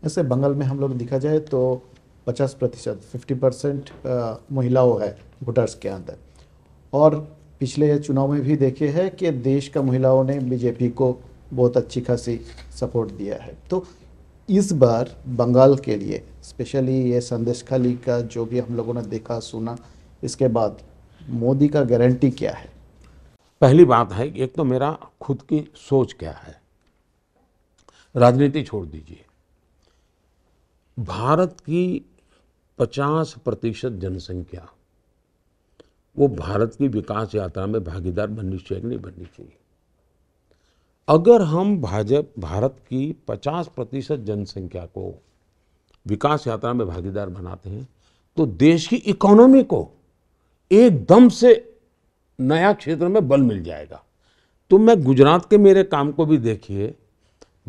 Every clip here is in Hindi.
ऐसे बंगाल में हम लोग देखा जाए तो 50% 50% महिलाओं है वोटर्स के अंदर। और पिछले चुनाव में भी देखे हैं कि देश का महिलाओं ने बीजेपी को बहुत अच्छी खासी सपोर्ट दिया है। तो इस बार बंगाल के लिए स्पेशली ये संदेशखाली का जो भी हम लोगों ने देखा सुना, इसके बाद मोदी का गारंटी क्या है? पहली बात है कि एक तो मेरा खुद की सोच क्या है, राजनीति छोड़ दीजिए। भारत की 50% जनसंख्या वो भारत की विकास यात्रा में भागीदार बननी चाहिए कि नहीं बननी चाहिए। अगर हम भारत की 50% जनसंख्या को विकास यात्रा में भागीदार बनाते हैं तो देश की इकोनॉमी को एकदम से नया क्षेत्र में बल मिल जाएगा। तो मैं गुजरात के मेरे काम को भी देखिए,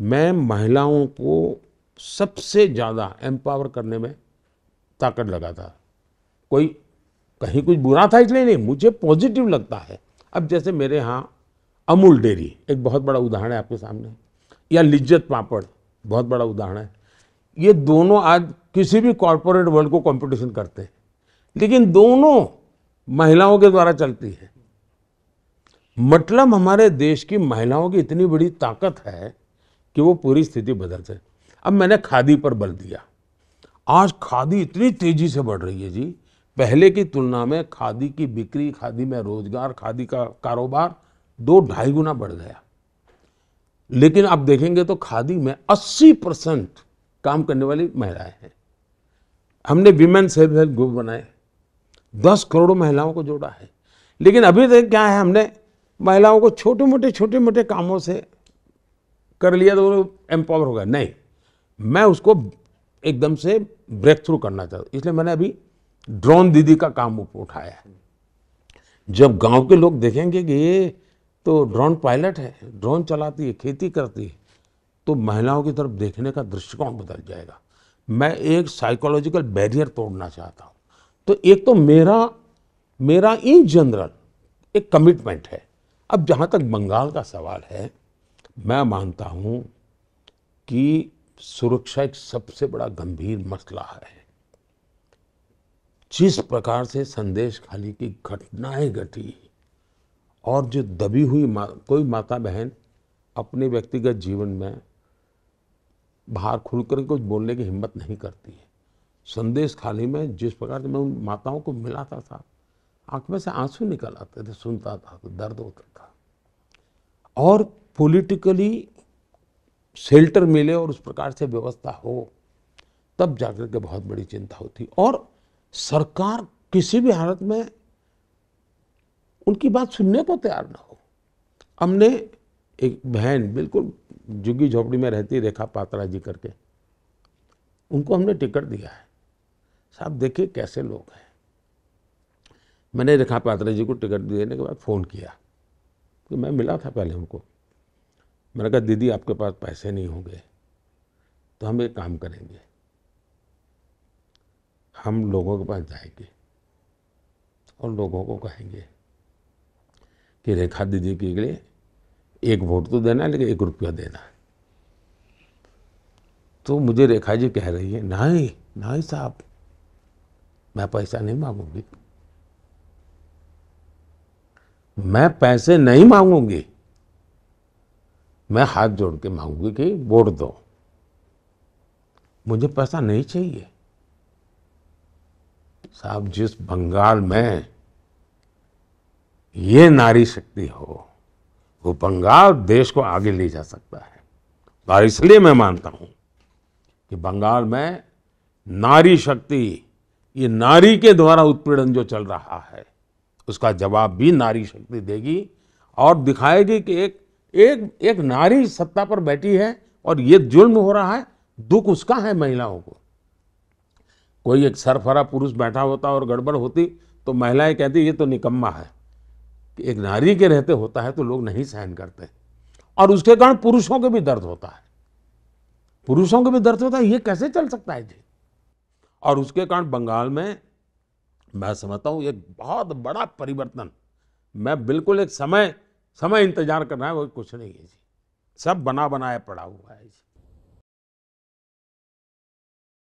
मैं महिलाओं को सबसे ज़्यादा एम्पावर करने में ताकत लगाता। कोई कहीं कुछ बुरा था इसलिए नहीं, मुझे पॉजिटिव लगता है। अब जैसे मेरे यहाँ अमूल डेयरी एक बहुत बड़ा उदाहरण है आपके सामने, या लिज्जत पापड़ बहुत बड़ा उदाहरण है। ये दोनों आज किसी भी कॉरपोरेट वर्ल्ड को कंपटीशन करते हैं, लेकिन दोनों महिलाओं के द्वारा चलती है। मतलब हमारे देश की महिलाओं की इतनी बड़ी ताकत है कि वो पूरी स्थिति बदल सकती। अब मैंने खादी पर बल दिया। आज खादी इतनी तेजी से बढ़ रही है जी, पहले की तुलना में खादी की बिक्री, खादी में रोजगार, खादी का कारोबार 2-2.5 गुना बढ़ गया। लेकिन आप देखेंगे तो खादी में 80% काम करने वाली महिलाएं हैं। हमने विमेन सेल्फ हेल्प ग्रुप बनाए, 10 करोड़ महिलाओं को जोड़ा है। लेकिन अभी तक क्या है, हमने महिलाओं को छोटे मोटे कामों से कर लिया तो वो एम्पावर हो गया। नहीं, मैं उसको एकदम से ब्रेक थ्रू करना चाहता हूँ। इसलिए मैंने अभी ड्रोन दीदी का काम उठाया है। जब गांव के लोग देखेंगे कि ये तो ड्रोन पायलट है, ड्रोन चलाती है, खेती करती है, तो महिलाओं की तरफ देखने का दृष्टिकोण बदल जाएगा। मैं एक साइकोलॉजिकल बैरियर तोड़ना चाहता हूँ। तो एक तो मेरा इन जनरल एक कमिटमेंट है। अब जहाँ तक बंगाल का सवाल है, मैं मानता हूँ कि सुरक्षा एक सबसे बड़ा गंभीर मसला है। जिस प्रकार से संदेशखाली की घटनाएं घटी और जो दबी हुई कोई माता बहन अपने व्यक्तिगत जीवन में बाहर खुलकर कुछ बोलने की हिम्मत नहीं करती है। संदेशखाली में जिस प्रकार से मैं उन माताओं को मिलाता था, आंख में से आंसू निकल आते थे, सुनता था तो दर्द होता था। और पॉलिटिकली शेल्टर मिले और उस प्रकार से व्यवस्था हो, तब जाकर के बहुत बड़ी चिंता होती। और सरकार किसी भी हालत में उनकी बात सुनने को तैयार ना हो। हमने एक बहन बिल्कुल झुग्गी झोपड़ी में रहती, रेखा पात्रा जी करके, उनको हमने टिकट दिया है। साहब देखिए कैसे लोग हैं। मैंने रेखा पात्रा जी को टिकट देने के बाद फ़ोन किया, तो मैं मिला था पहले उनको। मैंने कहा दीदी आपके पास पैसे नहीं होंगे तो हम एक काम करेंगे, हम लोगों के पास जाएंगे और लोगों को कहेंगे कि रेखा दीदी के लिए 1 वोट तो देना है, लेकिन 1 रुपया देना है। तो मुझे रेखा जी कह रही है, नहीं नहीं साहब, मैं पैसा नहीं मांगूंगी, मैं पैसे नहीं मांगूंगी, मैं हाथ जोड़ के मांगूंगी कि वोट दो, मुझे पैसा नहीं चाहिए। साहब जिस बंगाल में ये नारी शक्ति हो, वो बंगाल देश को आगे ले जा सकता है। और इसलिए मैं मानता हूं कि बंगाल में नारी शक्ति, ये नारी के द्वारा उत्पीड़न जो चल रहा है, उसका जवाब भी नारी शक्ति देगी और दिखाएगी कि एक नारी सत्ता पर बैठी है और ये जुल्म हो रहा है, दुख उसका है महिलाओं को। कोई एक सरफरा पुरुष बैठा होता और गड़बड़ होती तो महिलाएं कहती ये तो निकम्मा है। कि एक नारी के रहते होता है तो लोग नहीं सहन करते, और उसके कारण पुरुषों को भी दर्द होता है। पुरुषों को भी दर्द होता है, ये कैसे चल सकता है जी। और उसके कारण बंगाल में मैं समझता हूँ एक बहुत बड़ा परिवर्तन, मैं बिल्कुल एक समय इंतजार कर रहा है, वो कुछ नहीं है जी, सब बना बनाया पड़ा हुआ है जी।